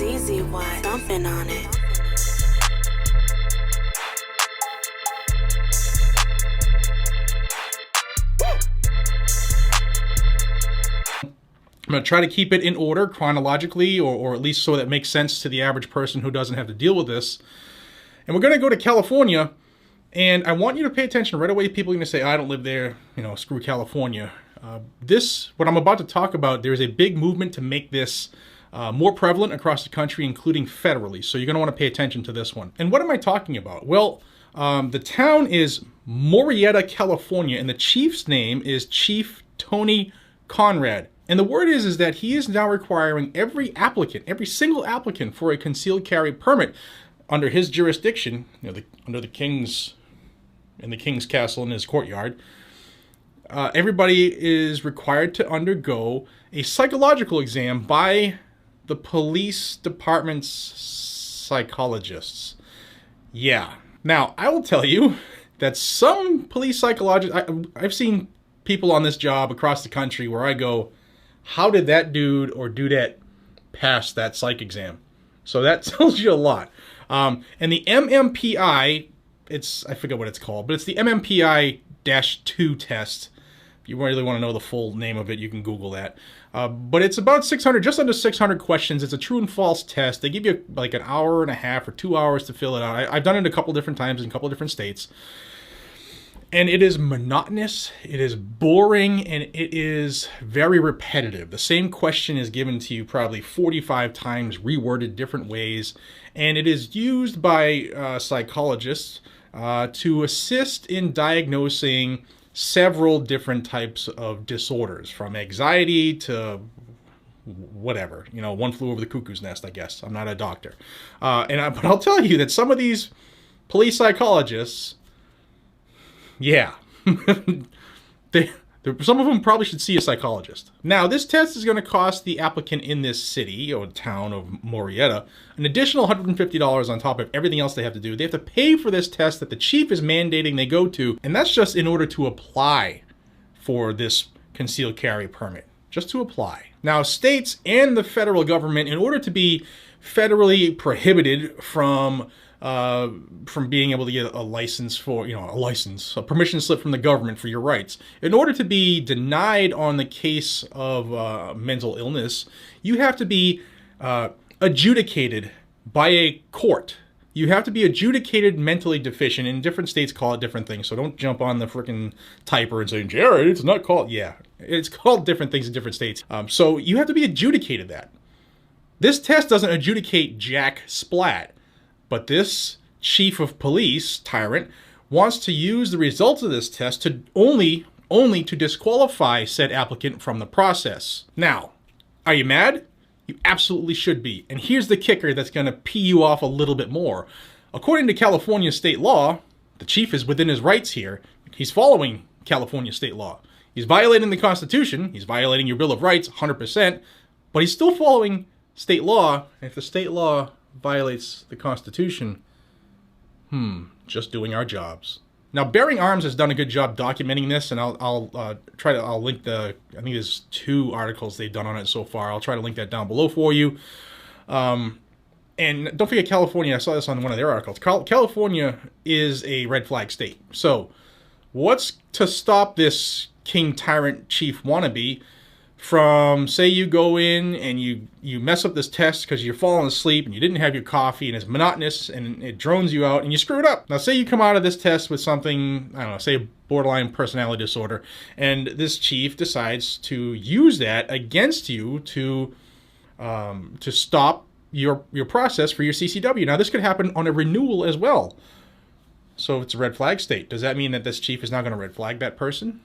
easy, why? Thumping on it. I'm going to try to keep it in order chronologically, or at least so that it makes sense to the average person who doesn't have to deal with this. And we're going to go to California, and I want you to pay attention. Right away, people are going to say, I don't live there, you know, screw California. What I'm about to talk about, there's a big movement to make this more prevalent across the country, including federally. So you're going to want to pay attention to this one. And what am I talking about? Well, the town is Murrieta, California, and the chief's name is Chief Tony Conrad. And the word is that he is now requiring every single applicant for a concealed carry permit under his jurisdiction, you know, under the king's, in the king's castle in his courtyard. Everybody is required to undergo a psychological exam by the police department's psychologists. Yeah. Now, I will tell you that some police psychologists, I've seen people on this job across the country where I go, how did that dude or dudette pass that psych exam? So that tells you a lot. And the MMPI, I forget what it's called, but it's the MMPI-2 test. If you really want to know the full name of it, you can Google that. But it's about 600, just under 600 questions. It's a true and false test. They give you like an hour and a half or 2 hours to fill it out. I've done it a couple different times in a couple different states. And it is monotonous, it is boring, and it is very repetitive. The same question is given to you probably 45 times, reworded different ways. And it is used by psychologists to assist in diagnosing several different types of disorders, from anxiety to whatever. You know, one flew over the cuckoo's nest, I guess. I'm not a doctor. But I'll tell you that some of these police psychologists, yeah, some of them probably should see a psychologist. Now, this test is going to cost the applicant in this city or town of Murrieta an additional $150 on top of everything else they have to do. They have to pay for this test that the chief is mandating they go to, and that's just in order to apply for this concealed carry permit, just to apply. Now, states and the federal government, in order to be federally prohibited from being able to get a license for, you know, a permission slip from the government for your rights. In order to be denied on the case of mental illness, you have to be adjudicated by a court. You have to be adjudicated mentally deficient, and different states call it different things, so don't jump on the freaking typer and say, Jared, it's not called, yeah, it's called different things in different states. So you have to be adjudicated that. This test doesn't adjudicate jack splat. But this chief of police, tyrant, wants to use the results of this test to only to disqualify said applicant from the process. Now, are you mad? You absolutely should be. And here's the kicker that's going to pee you off a little bit more. According to California state law, the chief is within his rights here. He's following California state law. He's violating the Constitution. He's violating your Bill of Rights 100%. But he's still following state law. And if the state law violates the Constitution, just doing our jobs. Now, Bearing Arms has done a good job documenting this, and I'll link I think there's 2 articles they've done on it so far. I'll try to link that down below for you. And don't forget California. I saw this on one of their articles. California is a red flag state. So what's to stop this king tyrant chief wannabe from, say you go in and you mess up this test because you're falling asleep and you didn't have your coffee and it's monotonous and it drones you out and you screw it up. Now, say you come out of this test with something, I don't know, say a borderline personality disorder, and this chief decides to use that against you to stop your process for your CCW. Now, this could happen on a renewal as well. So if it's a red flag state, does that mean that this chief is not going to red flag that person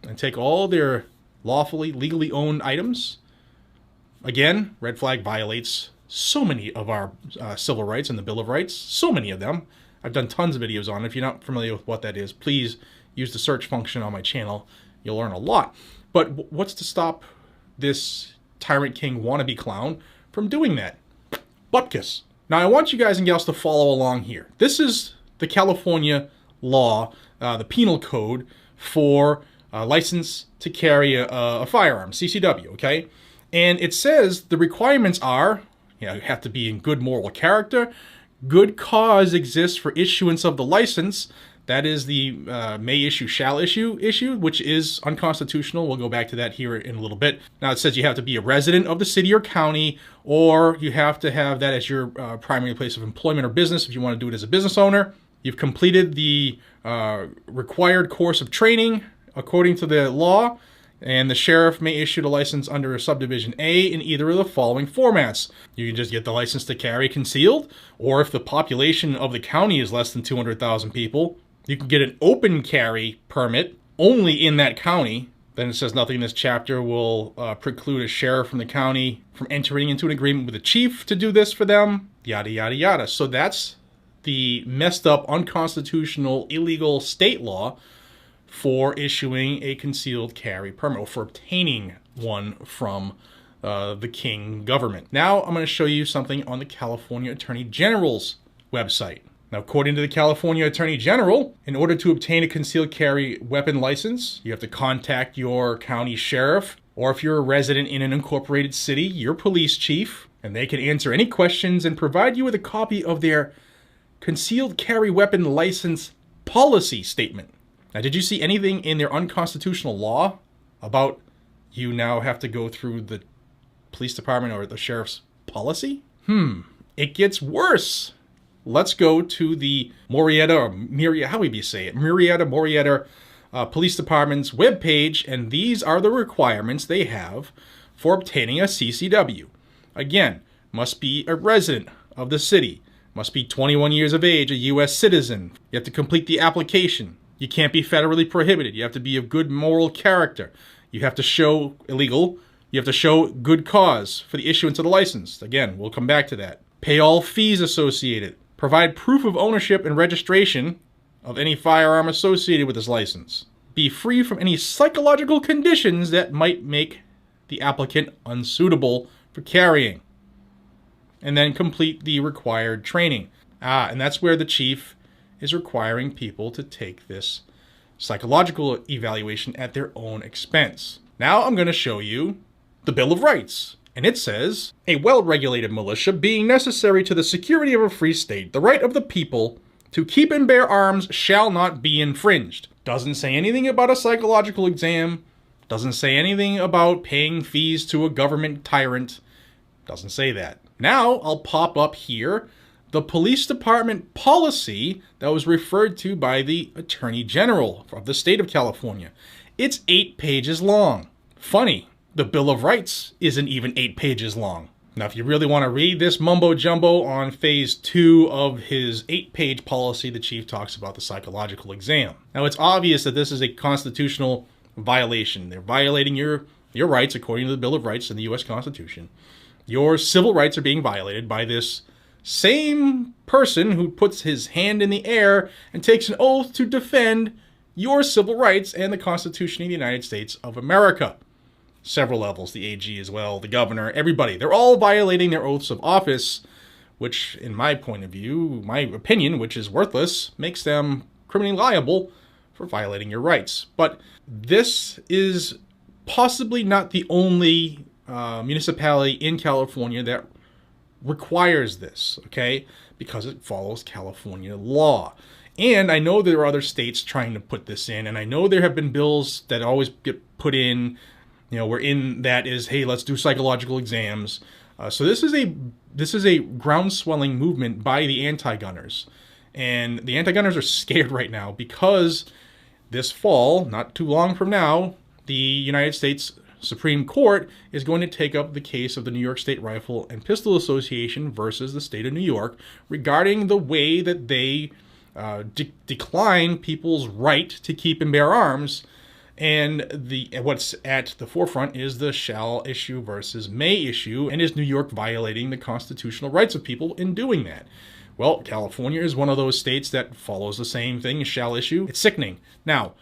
and take all their lawfully, legally owned items? Again, red flag violates so many of our civil rights and the Bill of Rights, so many of them. I've done tons of videos on it. If you're not familiar with what that is, please use the search function on my channel. You'll learn a lot. But what's to stop this tyrant king wannabe clown from doing that? Butkus. Now, I want you guys and gals to follow along here. This is the California law, the penal code for license to carry a firearm, CCW, okay? And it says the requirements are You have to be in good moral character. Good cause exists for issuance of the license. That is the may issue, shall issue, which is unconstitutional. We'll go back to that here in a little bit. Now it says you have to be a resident of the city or county, or you have to have that as your primary place of employment or business if you want to do it as a business owner. You've completed the required course of training according to the law, and the sheriff may issue the license under subdivision A in either of the following formats. You can just get the license to carry concealed, or if the population of the county is less than 200,000 people, you can get an open carry permit only in that county. Then it says nothing in this chapter will preclude a sheriff from the county from entering into an agreement with the chief to do this for them, yada, yada, yada. So that's the messed up, unconstitutional, illegal state law for issuing a concealed carry permit, or for obtaining one from the King government. Now I'm going to show you something on the California Attorney General's website. Now, according to the California Attorney General, in order to obtain a concealed carry weapon license, you have to contact your county sheriff, or if you're a resident in an incorporated city, your police chief, and they can answer any questions and provide you with a copy of their concealed carry weapon license policy statement. Now, did you see anything in their unconstitutional law about you now have to go through the police department or the sheriff's policy? It gets worse. Let's go to the Murrieta Police Department's webpage, and these are the requirements they have for obtaining a CCW. Again, must be a resident of the city, must be 21 years of age, a U.S. citizen. You have to complete the application. You can't be federally prohibited. You have to be of good moral character. You have to show you have to show good cause for the issuance of the license. Again, we'll come back to that. Pay all fees associated. Provide proof of ownership and registration of any firearm associated with this license. Be free from any psychological conditions that might make the applicant unsuitable for carrying. And then complete the required training. And that's where the chief is requiring people to take this psychological evaluation at their own expense. Now I'm going to show you the Bill of Rights. And it says, a well-regulated militia being necessary to the security of a free state, the right of the people to keep and bear arms shall not be infringed. Doesn't say anything about a psychological exam. Doesn't say anything about paying fees to a government tyrant. Doesn't say that. Now I'll pop up here the police department policy that was referred to by the Attorney General of the state of California. It's 8 pages long. Funny. The Bill of Rights isn't even 8 pages long. Now, if you really want to read this mumbo-jumbo on phase 2 of his 8-page policy, the chief talks about the psychological exam. Now, it's obvious that this is a constitutional violation. They're violating your rights according to the Bill of Rights in the U.S. Constitution. Your civil rights are being violated by this same person who puts his hand in the air and takes an oath to defend your civil rights and the Constitution of the United States of America. Several levels, the AG as well, the governor, everybody. They're all violating their oaths of office, which, in my point of view, my opinion, which is worthless, makes them criminally liable for violating your rights. But this is possibly not the only municipality in California that requires this, okay? Because it follows California law. And I know there are other states trying to put this in, and I know there have been bills that always get put in, where in that is, hey, let's do psychological exams. So this is a groundswelling movement by the anti-gunners. And the anti-gunners are scared right now because this fall, not too long from now, the United States Supreme Court is going to take up the case of the New York State Rifle and Pistol Association versus the state of New York regarding the way that they decline people's right to keep and bear arms. And what's at the forefront is the shall issue versus may issue, and is New York violating the constitutional rights of people in doing that? Well, California is one of those states that follows the same thing, shall issue. It's sickening. Now,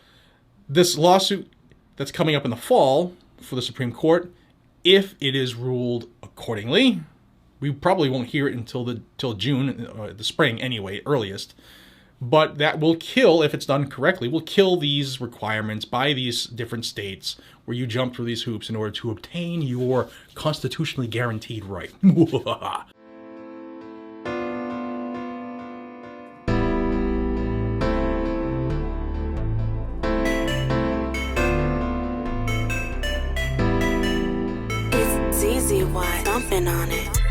this lawsuit that's coming up in the fall for the Supreme Court, if it is ruled accordingly, we probably won't hear it until June, the spring anyway, earliest. But that will kill, if it's done correctly, will kill these requirements by these different states where you jump through these hoops in order to obtain your constitutionally guaranteed right. It's easy, why? Something on it.